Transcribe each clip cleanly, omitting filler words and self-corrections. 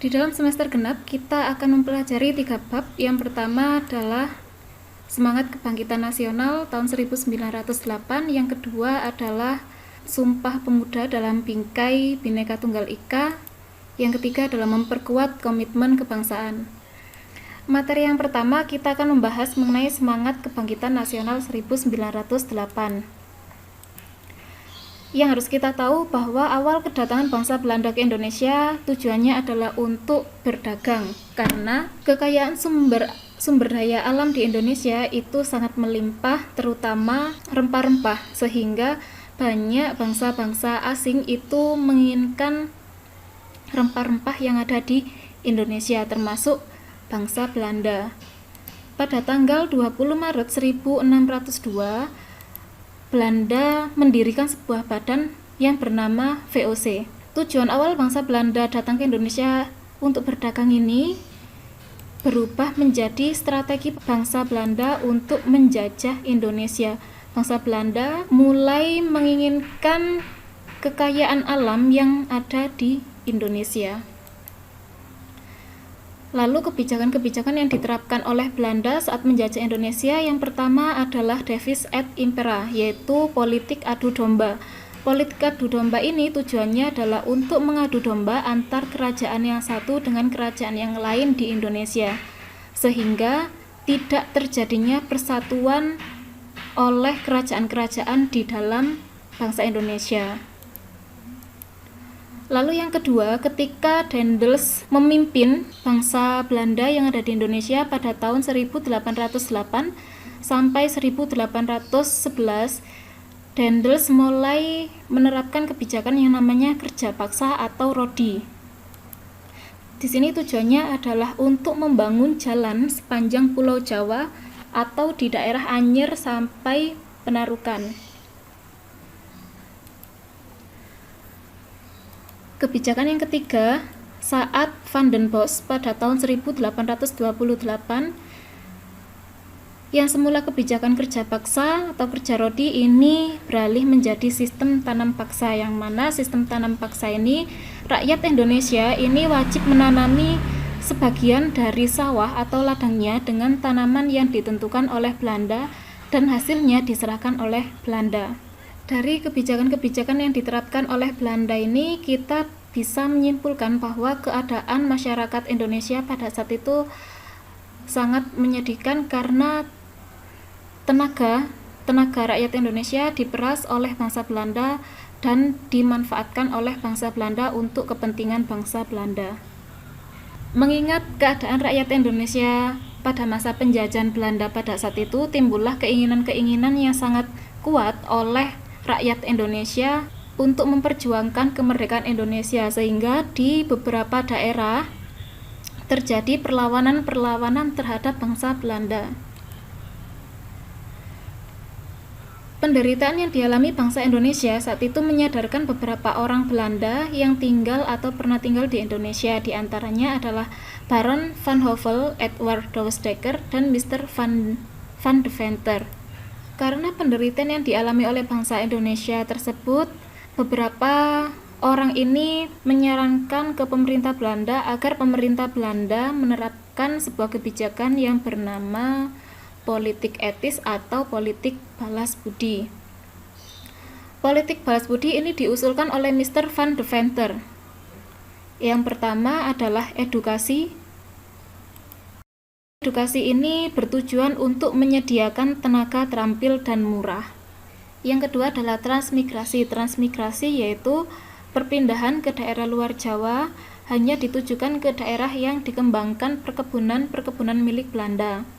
Di dalam semester genap, kita akan mempelajari 3 bab. Yang pertama adalah Semangat Kebangkitan Nasional tahun 1908. Yang kedua adalah Sumpah Pemuda dalam Bingkai Bhinneka Tunggal Ika. Yang ketiga adalah memperkuat komitmen kebangsaan. Materi yang pertama, kita akan membahas mengenai Semangat Kebangkitan Nasional 1908. Yang harus kita tahu bahwa awal kedatangan bangsa Belanda ke Indonesia tujuannya adalah untuk berdagang, karena kekayaan sumber daya alam di Indonesia itu sangat melimpah, terutama rempah-rempah, sehingga banyak bangsa-bangsa asing itu menginginkan rempah-rempah yang ada di Indonesia, termasuk bangsa Belanda. Pada tanggal 20 Maret 1602, Belanda mendirikan sebuah badan yang bernama VOC. Tujuan awal bangsa Belanda datang ke Indonesia untuk berdagang ini berubah menjadi strategi bangsa Belanda untuk menjajah Indonesia. Bangsa Belanda mulai menginginkan kekayaan alam yang ada di Indonesia. Lalu kebijakan-kebijakan yang diterapkan oleh Belanda saat menjajah Indonesia, yang pertama adalah Devis et Impera, yaitu politik adu domba. Politik adu domba ini tujuannya adalah untuk mengadu domba antar kerajaan yang satu dengan kerajaan yang lain di Indonesia, sehingga tidak terjadinya persatuan oleh kerajaan-kerajaan di dalam bangsa Indonesia. Lalu yang kedua, ketika Daendels memimpin bangsa Belanda yang ada di Indonesia pada tahun 1808 sampai 1811, Daendels mulai menerapkan kebijakan yang namanya kerja paksa atau rodi. Di sini tujuannya adalah untuk membangun jalan sepanjang Pulau Jawa atau di daerah Anyer sampai Penarukan. Kebijakan yang ketiga, saat Van den Bosch pada tahun 1828, yang semula kebijakan kerja paksa atau kerja rodi ini beralih menjadi sistem tanam paksa, yang mana sistem tanam paksa ini rakyat Indonesia ini wajib menanami sebagian dari sawah atau ladangnya dengan tanaman yang ditentukan oleh Belanda dan hasilnya diserahkan oleh Belanda. Dari kebijakan-kebijakan yang diterapkan oleh Belanda ini, kita bisa menyimpulkan bahwa keadaan masyarakat Indonesia pada saat itu sangat menyedihkan karena tenaga rakyat Indonesia diperas oleh bangsa Belanda dan dimanfaatkan oleh bangsa Belanda untuk kepentingan bangsa Belanda. Mengingat keadaan rakyat Indonesia pada masa penjajahan Belanda pada saat itu, timbullah keinginan-keinginan yang sangat kuat oleh rakyat Indonesia untuk memperjuangkan kemerdekaan Indonesia, sehingga di beberapa daerah terjadi perlawanan-perlawanan terhadap bangsa Belanda. Penderitaan yang dialami bangsa Indonesia saat itu menyadarkan beberapa orang Belanda yang tinggal atau pernah tinggal di Indonesia. Di antaranya adalah Baron van Hove, Edward Douwes-Dekker, dan Mr. van Deventer. Karena penderitaan yang dialami oleh bangsa Indonesia tersebut, beberapa orang ini menyarankan ke pemerintah Belanda agar pemerintah Belanda menerapkan sebuah kebijakan yang bernama politik etis atau politik balas budi. Politik balas budi ini diusulkan oleh Mr. van Deventer. Yang pertama adalah edukasi. Edukasi ini bertujuan untuk menyediakan tenaga terampil dan murah. Yang kedua adalah transmigrasi. Transmigrasi yaitu perpindahan ke daerah luar Jawa hanya ditujukan ke daerah yang dikembangkan perkebunan milik Belanda.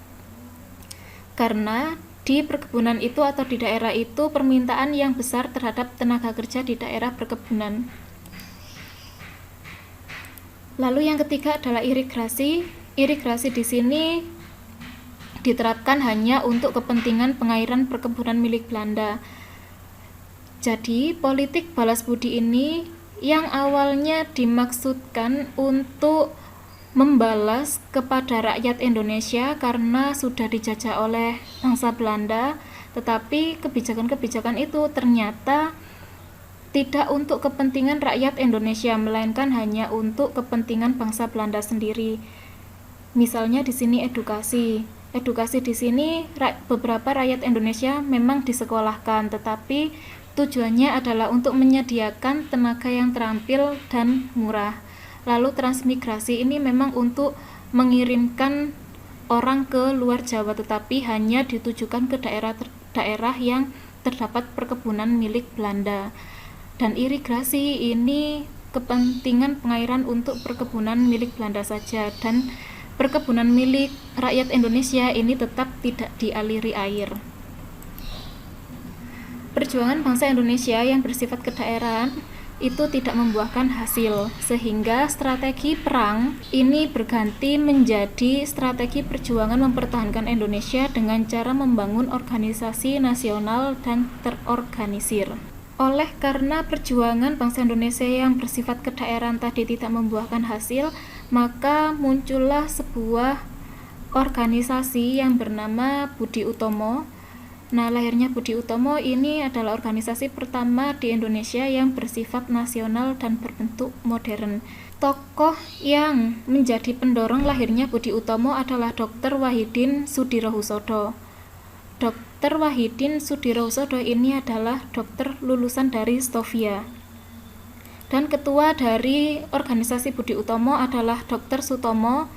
Karena di perkebunan itu atau di daerah itu permintaan yang besar terhadap tenaga kerja di daerah perkebunan. Lalu yang ketiga adalah irigasi. Irigasi di sini diterapkan hanya untuk kepentingan pengairan perkebunan milik Belanda. Jadi, politik balas budi ini yang awalnya dimaksudkan untuk membalas kepada rakyat Indonesia karena sudah dijajah oleh bangsa Belanda, tetapi kebijakan-kebijakan itu ternyata tidak untuk kepentingan rakyat Indonesia, melainkan hanya untuk kepentingan bangsa Belanda sendiri. Misalnya di sini edukasi. Edukasi di sini beberapa rakyat Indonesia memang disekolahkan, tetapi tujuannya adalah untuk menyediakan tenaga yang terampil dan murah. Lalu transmigrasi ini memang untuk mengirimkan orang ke luar Jawa, tetapi hanya ditujukan ke daerah yang terdapat perkebunan milik Belanda. Dan irigasi ini kepentingan pengairan untuk perkebunan milik Belanda saja, dan perkebunan milik rakyat Indonesia ini tetap tidak dialiri air. Perjuangan bangsa Indonesia yang bersifat kedaerahan itu tidak membuahkan hasil, sehingga strategi perang ini berganti menjadi strategi perjuangan mempertahankan Indonesia dengan cara membangun organisasi nasional dan terorganisir. Oleh karena perjuangan bangsa Indonesia yang bersifat kedaerahan tadi tidak membuahkan hasil, maka muncullah sebuah organisasi yang bernama Budi Utomo. Nah, lahirnya Budi Utomo ini adalah organisasi pertama di Indonesia yang bersifat nasional dan berbentuk modern. Tokoh yang menjadi pendorong lahirnya Budi Utomo adalah Dr. Wahidin Sudirohusodo. Dr. Wahidin Sudirohusodo ini adalah dokter lulusan dari Stovia. Dan ketua dari organisasi Budi Utomo adalah Dr. Sutomo,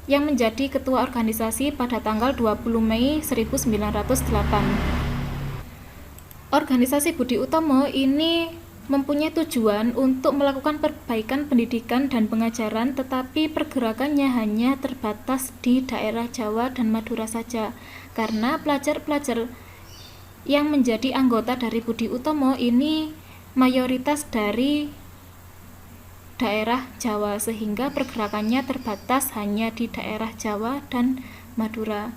yang menjadi ketua organisasi pada tanggal 20 Mei 1908. Organisasi Budi Utomo ini mempunyai tujuan untuk melakukan perbaikan pendidikan dan pengajaran, tetapi pergerakannya hanya terbatas di daerah Jawa dan Madura saja, karena pelajar-pelajar yang menjadi anggota dari Budi Utomo ini mayoritas dari daerah Jawa, sehingga pergerakannya terbatas hanya di daerah Jawa dan Madura.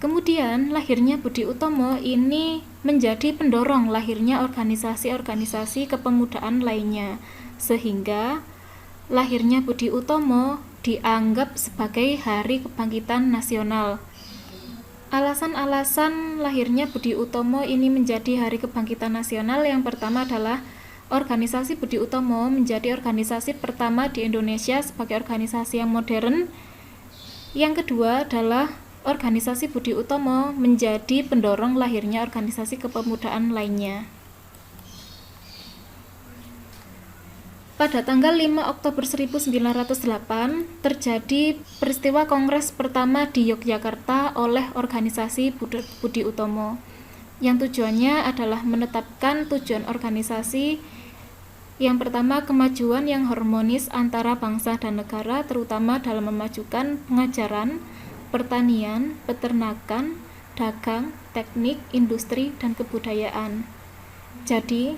Kemudian lahirnya Budi Utomo ini menjadi pendorong lahirnya organisasi-organisasi kepemudaan lainnya, sehingga lahirnya Budi Utomo dianggap sebagai Hari Kebangkitan Nasional. Alasan-alasan lahirnya Budi Utomo ini menjadi Hari Kebangkitan Nasional yang pertama adalah organisasi Budi Utomo menjadi organisasi pertama di Indonesia sebagai organisasi yang modern. Yang kedua adalah organisasi Budi Utomo menjadi pendorong lahirnya organisasi kepemudaan lainnya. Pada tanggal 5 Oktober 1908 terjadi peristiwa kongres pertama di Yogyakarta oleh organisasi Budi Utomo, yang tujuannya adalah menetapkan tujuan organisasi. Yang pertama, kemajuan yang harmonis antara bangsa dan negara, terutama dalam memajukan pengajaran, pertanian, peternakan, dagang, teknik, industri, dan kebudayaan. Jadi,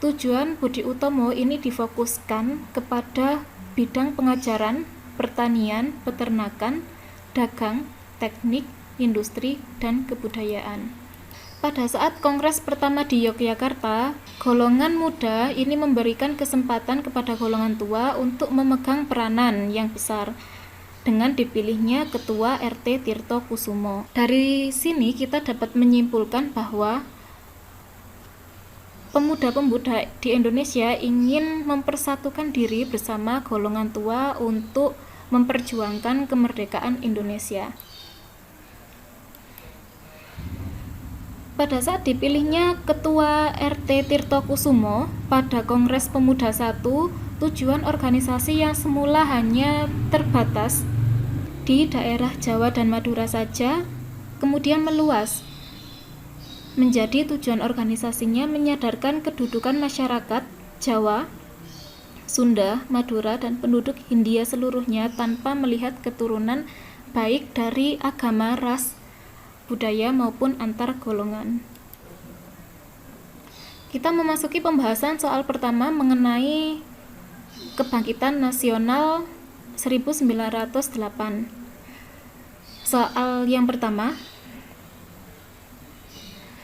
tujuan Budi Utomo ini difokuskan kepada bidang pengajaran, pertanian, peternakan, dagang, teknik, industri, dan kebudayaan. Pada saat kongres pertama di Yogyakarta, golongan muda ini memberikan kesempatan kepada golongan tua untuk memegang peranan yang besar dengan dipilihnya Ketua RT Tirto Kusumo. Dari sini kita dapat menyimpulkan bahwa pemuda-pemuda di Indonesia ingin mempersatukan diri bersama golongan tua untuk memperjuangkan kemerdekaan Indonesia. Pada saat dipilihnya Ketua RT Tirto Kusumo pada Kongres Pemuda I, tujuan organisasi yang semula hanya terbatas di daerah Jawa dan Madura saja, kemudian meluas menjadi tujuan organisasinya menyadarkan kedudukan masyarakat Jawa, Sunda, Madura, dan penduduk Hindia seluruhnya tanpa melihat keturunan baik dari agama, ras, budaya maupun antar golongan. Kita memasuki pembahasan soal pertama mengenai Kebangkitan Nasional 1908. Soal yang pertama,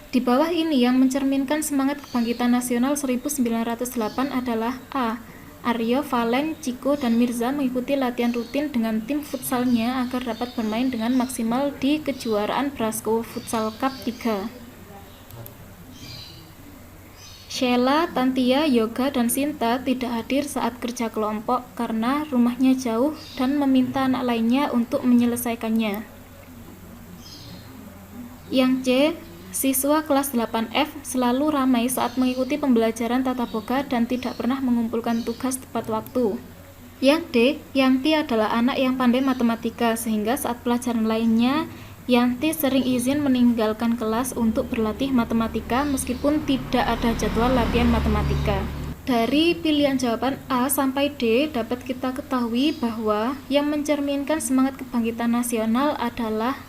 di bawah ini yang mencerminkan semangat Kebangkitan Nasional 1908 adalah A. Aryo, Valen, Ciko, dan Mirza mengikuti latihan rutin dengan tim futsalnya agar dapat bermain dengan maksimal di kejuaraan Brasco Futsal Cup 3. Sheila, Tantia, Yoga, dan Sinta tidak hadir saat kerja kelompok karena rumahnya jauh dan meminta anak lainnya untuk menyelesaikannya. Yang C, siswa kelas 8F selalu ramai saat mengikuti pembelajaran tata boga dan tidak pernah mengumpulkan tugas tepat waktu. Yang D, Yanti adalah anak yang pandai matematika sehingga saat pelajaran lainnya Yanti sering izin meninggalkan kelas untuk berlatih matematika meskipun tidak ada jadwal latihan matematika. Dari pilihan jawaban A sampai D dapat kita ketahui bahwa yang mencerminkan semangat kebangkitan nasional adalah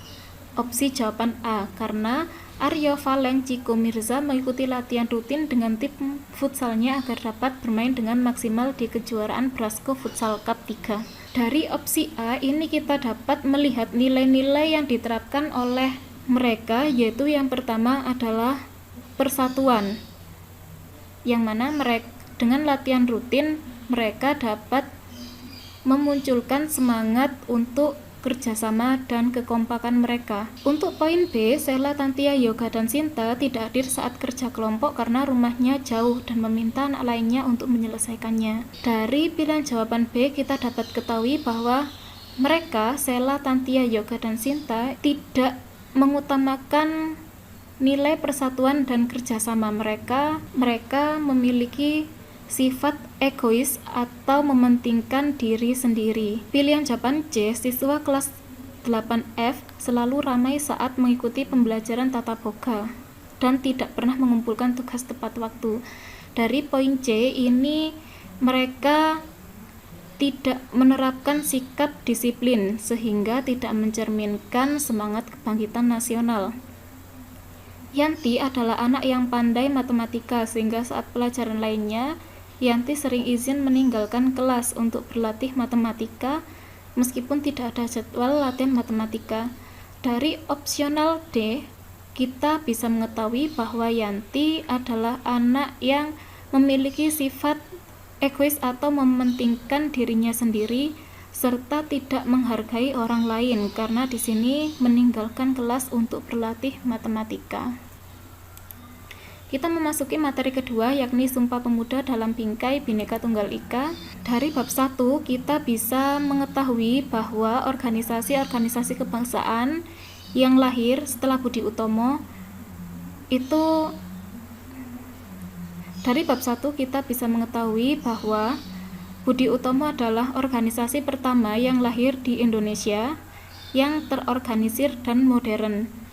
opsi jawaban A, karena Aryo Valeng Ciko Mirza mengikuti latihan rutin dengan tim futsalnya agar dapat bermain dengan maksimal di kejuaraan Brasco Futsal Cup 3. Dari opsi A ini kita dapat melihat nilai-nilai yang diterapkan oleh mereka, yaitu yang pertama adalah persatuan, yang mana mereka dengan latihan rutin mereka dapat memunculkan semangat untuk kerjasama dan kekompakan mereka. Untuk poin B, Sheila, Tantia, Yoga, dan Sinta tidak hadir saat kerja kelompok karena rumahnya jauh dan meminta anak lainnya untuk menyelesaikannya. Dari pilihan jawaban B, kita dapat ketahui bahwa mereka, Sheila, Tantia, Yoga, dan Sinta, tidak mengutamakan nilai persatuan dan kerjasama mereka. Mereka memiliki sifat egois atau mementingkan diri sendiri. Pilihan jawaban C, siswa kelas 8F selalu ramai saat mengikuti pembelajaran tata boga dan tidak pernah mengumpulkan tugas tepat waktu. Dari poin C ini mereka tidak menerapkan sikap disiplin sehingga tidak mencerminkan semangat kebangkitan nasional. Yanti adalah anak yang pandai matematika sehingga saat pelajaran lainnya Yanti sering izin meninggalkan kelas untuk berlatih matematika meskipun tidak ada jadwal latihan matematika. Dari opsional D, kita bisa mengetahui bahwa Yanti adalah anak yang memiliki sifat egois atau mementingkan dirinya sendiri serta tidak menghargai orang lain karena di sini meninggalkan kelas untuk berlatih matematika. Kita memasuki materi kedua, yakni Sumpah Pemuda dalam Bingkai Bhinneka Tunggal Ika. Dari bab 1 kita bisa mengetahui bahwa organisasi-organisasi kebangsaan yang lahir setelah Budi Utomo itu, dari bab 1 kita bisa mengetahui bahwa Budi Utomo adalah organisasi pertama yang lahir di Indonesia yang terorganisir dan modern.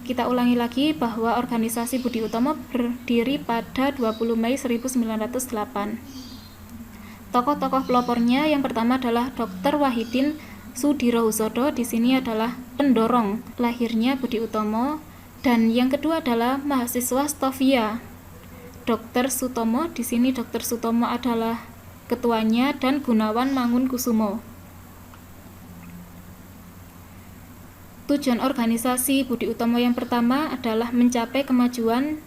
Kita ulangi lagi bahwa organisasi Budi Utomo berdiri pada 20 Mei 1908. Tokoh-tokoh pelopornya yang pertama adalah Dr. Wahidin Sudirohusodo, di sini adalah pendorong lahirnya Budi Utomo, dan yang kedua adalah mahasiswa Stovia. Dr. Sutomo, di sini Dr. Sutomo adalah ketuanya, dan Gunawan Mangunkusumo. Tujuan organisasi Budi Utomo yang pertama adalah mencapai kemajuan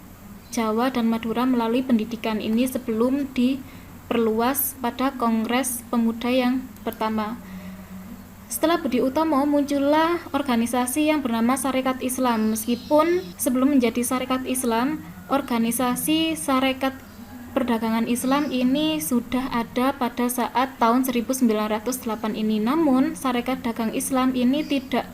Jawa dan Madura melalui pendidikan ini sebelum diperluas pada Kongres Pemuda yang pertama. Setelah Budi Utomo muncullah organisasi yang bernama Sarekat Islam. Meskipun sebelum menjadi Sarekat Islam, organisasi Sarekat Perdagangan Islam ini sudah ada pada saat tahun 1908 ini. Namun Sarekat Dagang Islam ini tidak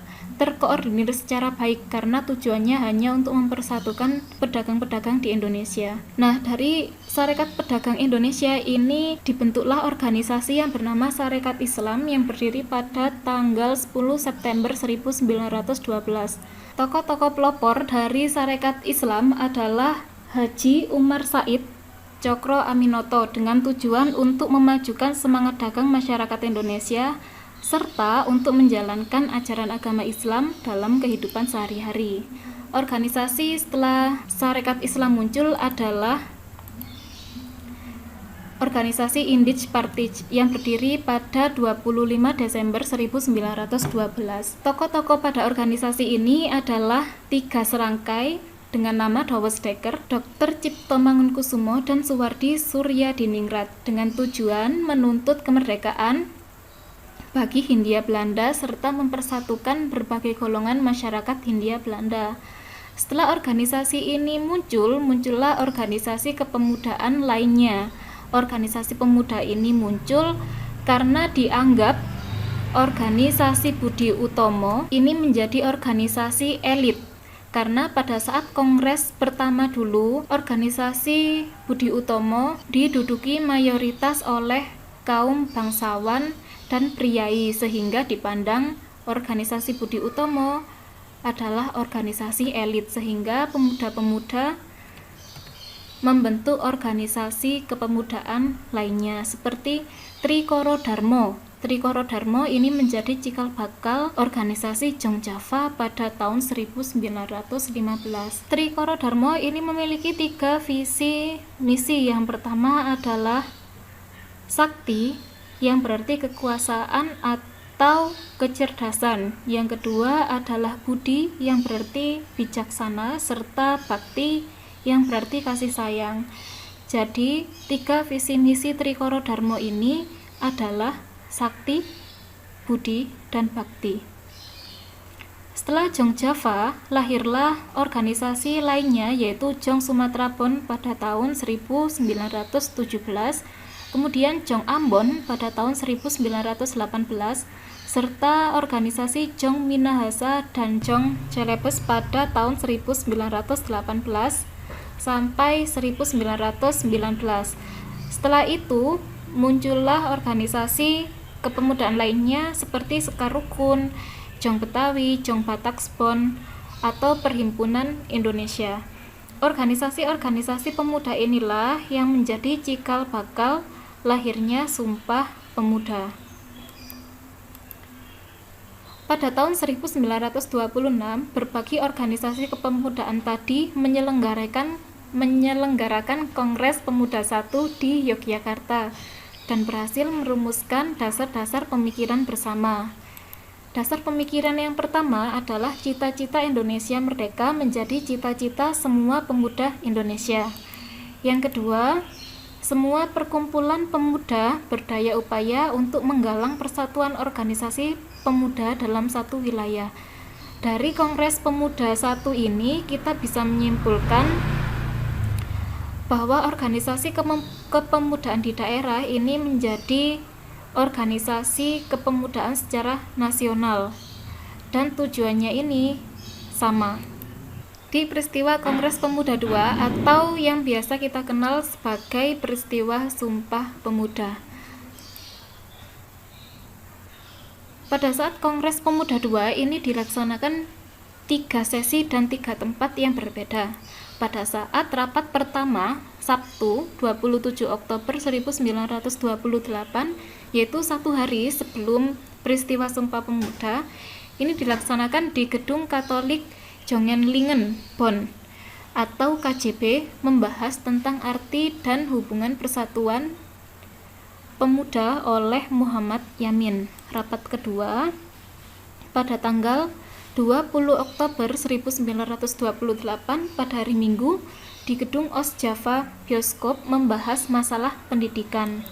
terkoordinir secara baik karena tujuannya hanya untuk mempersatukan pedagang-pedagang di Indonesia. Nah, dari Sarekat Pedagang Indonesia ini dibentuklah organisasi yang bernama Sarekat Islam yang berdiri pada tanggal 10 September 1912. Tokoh-tokoh pelopor dari Sarekat Islam adalah Haji Umar Said Cokro Aminoto dengan tujuan untuk memajukan semangat dagang masyarakat Indonesia serta untuk menjalankan ajaran agama Islam dalam kehidupan sehari-hari. Organisasi setelah Sarekat Islam muncul adalah organisasi Indich Partij yang berdiri pada 25 Desember 1912. Tokoh-tokoh pada organisasi ini adalah 3 serangkai dengan nama Dawes Dekker, Dr. Cipto Mangunkusumo, dan Suwardi Suryadiningrat dengan tujuan menuntut kemerdekaan bagi Hindia Belanda serta mempersatukan berbagai golongan masyarakat Hindia Belanda. Setelah organisasi ini muncullah organisasi kepemudaan lainnya. Organisasi pemuda ini muncul karena dianggap organisasi Budi Utomo ini menjadi organisasi elit. Karena pada saat kongres pertama dulu, organisasi Budi Utomo diduduki mayoritas oleh kaum bangsawan dan priai, sehingga dipandang organisasi Budi Utomo adalah organisasi elit, sehingga pemuda-pemuda membentuk organisasi kepemudaan lainnya seperti Trikoro Darmo. Trikoro Darmo ini menjadi cikal bakal organisasi Jong Java pada tahun 1915. Trikoro Darmo ini memiliki 3 visi misi. Yang pertama adalah sakti, yang berarti kekuasaan atau kecerdasan. Yang kedua adalah budi, yang berarti bijaksana, serta bakti, yang berarti kasih sayang. Jadi 3 visi misi Trikoro Darmo ini adalah sakti, budi, dan bakti. Setelah Jong Java, lahirlah organisasi lainnya yaitu Jong Sumatra Bon pada tahun 1917, kemudian Jong Ambon pada tahun 1918, serta organisasi Jong Minahasa dan Jong Celebes pada tahun 1918 sampai 1919. Setelah itu muncullah organisasi kepemudaan lainnya seperti Sekar Rukun, Jong Betawi, Jong Bataksbon, atau Perhimpunan Indonesia. Organisasi-organisasi pemuda inilah yang menjadi cikal bakal lahirnya Sumpah Pemuda. Pada tahun 1926, berbagai organisasi kepemudaan tadi menyelenggarakan Kongres Pemuda I di Yogyakarta dan berhasil merumuskan dasar-dasar pemikiran bersama. Dasar pemikiran yang pertama adalah cita-cita Indonesia merdeka menjadi cita-cita semua pemuda Indonesia. Yang kedua, semua perkumpulan pemuda berdaya upaya untuk menggalang persatuan organisasi pemuda dalam satu wilayah. Dari Kongres Pemuda I ini kita bisa menyimpulkan bahwa organisasi kepemudaan di daerah ini menjadi organisasi kepemudaan secara nasional dan tujuannya ini sama. Di peristiwa Kongres Pemuda II atau yang biasa kita kenal sebagai peristiwa Sumpah Pemuda. Pada saat Kongres Pemuda II ini dilaksanakan 3 sesi dan 3 tempat yang berbeda. Pada saat rapat pertama, Sabtu 27 Oktober 1928, yaitu 1 hari sebelum peristiwa Sumpah Pemuda, ini dilaksanakan di Gedung Katolik Jongenlingen, Bonn, atau KJB, membahas tentang arti dan hubungan persatuan pemuda oleh Muhammad Yamin. Rapat kedua pada tanggal 20 Oktober 1928 pada hari Minggu di Gedung OS Java Bioskop membahas masalah pendidikan.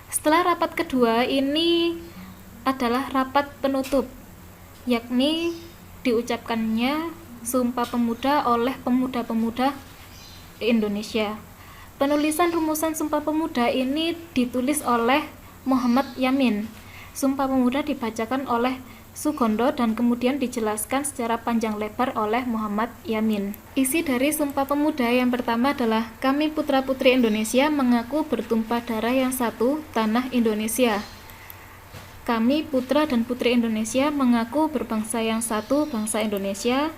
Setelah rapat kedua ini adalah rapat penutup, yakni diucapkannya Sumpah Pemuda oleh pemuda-pemuda Indonesia. Penulisan rumusan Sumpah Pemuda ini ditulis oleh Muhammad Yamin. Sumpah Pemuda dibacakan oleh Sugondo dan kemudian dijelaskan secara panjang lebar oleh Muhammad Yamin. Isi dari Sumpah Pemuda yang pertama adalah kami putra-putri Indonesia mengaku bertumpah darah yang satu, tanah Indonesia. Kami putra dan putri Indonesia mengaku berbangsa yang satu, bangsa Indonesia.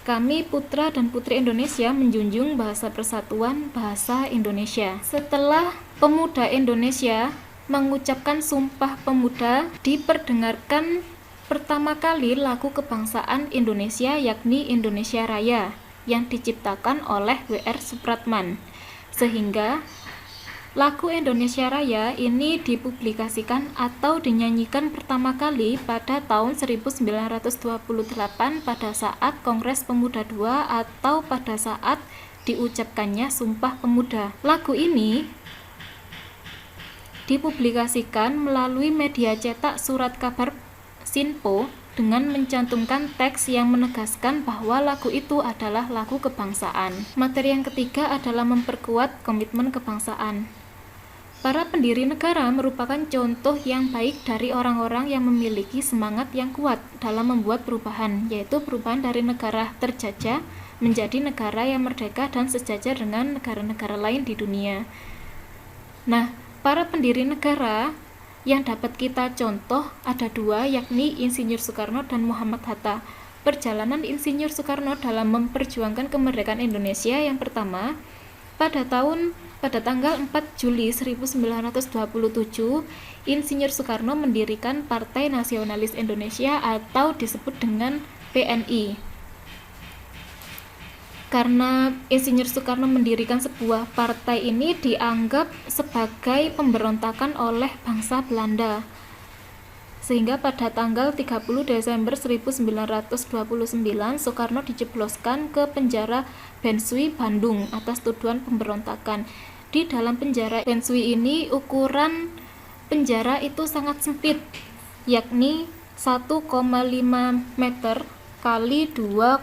Kami putra dan putri Indonesia menjunjung bahasa persatuan, bahasa Indonesia. Setelah pemuda Indonesia mengucapkan Sumpah Pemuda, diperdengarkan pertama kali lagu kebangsaan Indonesia yakni Indonesia Raya yang diciptakan oleh W.R. Supratman, sehingga lagu Indonesia Raya ini dipublikasikan atau dinyanyikan pertama kali pada tahun 1928 pada saat Kongres Pemuda II atau pada saat diucapkannya Sumpah Pemuda. Lagu ini dipublikasikan melalui media cetak surat kabar Sinpo dengan mencantumkan teks yang menegaskan bahwa lagu itu adalah lagu kebangsaan. Materi yang ketiga adalah memperkuat komitmen kebangsaan. Para pendiri negara merupakan contoh yang baik dari orang-orang yang memiliki semangat yang kuat dalam membuat perubahan, yaitu perubahan dari negara terjajah menjadi negara yang merdeka dan sejajar dengan negara-negara lain di dunia. Nah, para pendiri negara yang dapat kita contoh ada dua, yakni Insinyur Soekarno dan Muhammad Hatta. Perjalanan Insinyur Soekarno dalam memperjuangkan kemerdekaan Indonesia yang pertama, pada tanggal 4 Juli 1927, Insinyur Soekarno mendirikan Partai Nasionalis Indonesia atau disebut dengan PNI. Karena Insinyur Soekarno mendirikan sebuah partai ini dianggap sebagai pemberontakan oleh bangsa Belanda. Sehingga pada tanggal 30 Desember 1929, Soekarno dijebloskan ke penjara Bensui, Bandung atas tuduhan pemberontakan. Di dalam penjara Bensui ini ukuran penjara itu sangat sempit, yakni 1,5 meter kali 2,5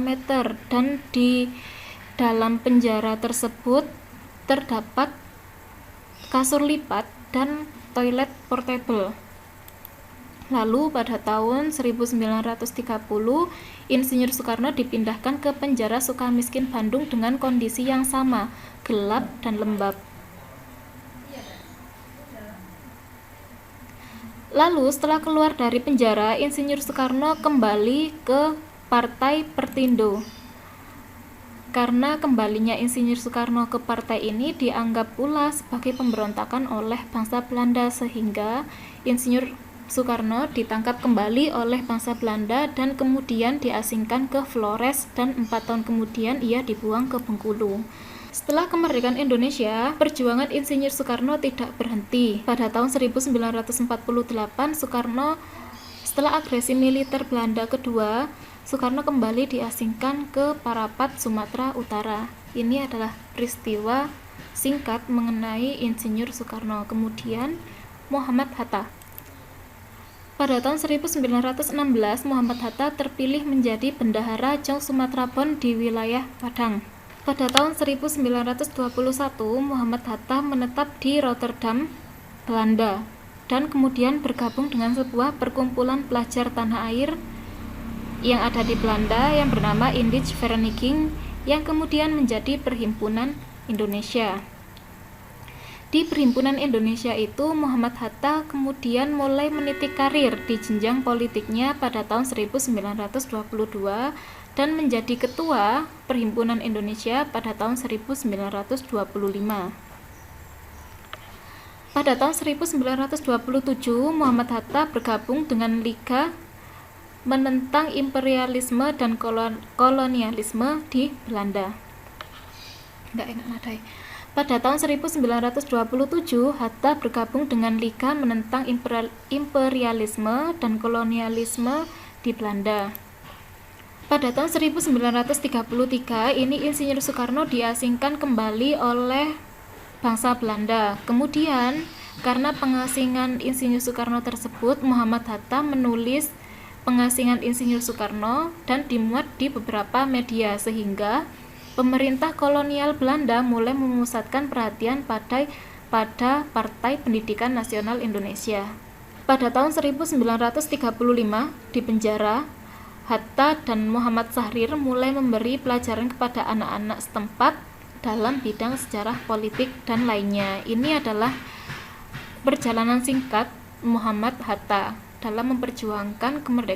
meter, dan di dalam penjara tersebut terdapat kasur lipat dan toilet portable. Lalu pada tahun 1930, Insinyur Soekarno dipindahkan ke penjara Sukamiskin Bandung dengan kondisi yang sama, gelap dan lembab. Lalu setelah keluar dari penjara, Insinyur Soekarno kembali ke Partai Pertindo. Karena kembalinya Insinyur Soekarno ke partai ini dianggap pula sebagai pemberontakan oleh bangsa Belanda, sehingga Insinyur Soekarno ditangkap kembali oleh bangsa Belanda dan kemudian diasingkan ke Flores, dan 4 tahun kemudian ia dibuang ke Bengkulu. Setelah kemerdekaan Indonesia, perjuangan Insinyur Soekarno tidak berhenti. Pada tahun 1948, Soekarno, setelah agresi militer Belanda kedua, Soekarno kembali diasingkan ke Parapat, Sumatera Utara. Ini adalah peristiwa singkat mengenai Insinyur Soekarno. Kemudian Muhammad Hatta. Pada tahun 1916, Muhammad Hatta terpilih menjadi Bendahara Jong Sumatera Bon di wilayah Padang. Pada tahun 1921, Muhammad Hatta menetap di Rotterdam, Belanda, dan kemudian bergabung dengan sebuah perkumpulan pelajar tanah air yang ada di Belanda yang bernama Indische Vereniging, yang kemudian menjadi Perhimpunan Indonesia. Di Perhimpunan Indonesia itu, Muhammad Hatta kemudian mulai meniti karir di jenjang politiknya pada tahun 1922 dan menjadi ketua Perhimpunan Indonesia pada tahun 1925. Pada tahun 1927, Muhammad Hatta bergabung dengan Liga menentang imperialisme dan kolonialisme di Belanda. Pada tahun 1927, Hatta bergabung dengan Liga menentang imperialisme dan kolonialisme di Belanda. Pada tahun 1933, ini Insinyur Soekarno diasingkan kembali oleh bangsa Belanda. Kemudian, karena pengasingan Insinyur Soekarno tersebut, Muhammad Hatta menulis pengasingan Insinyur Soekarno dan dimuat di beberapa media, sehingga pemerintah kolonial Belanda mulai memusatkan perhatian pada Partai Pendidikan Nasional Indonesia. Pada tahun 1935, di penjara, Hatta dan Muhammad Syahrir mulai memberi pelajaran kepada anak-anak setempat dalam bidang sejarah politik dan lainnya. Ini adalah perjalanan singkat Muhammad Hatta dalam memperjuangkan kemerdekaan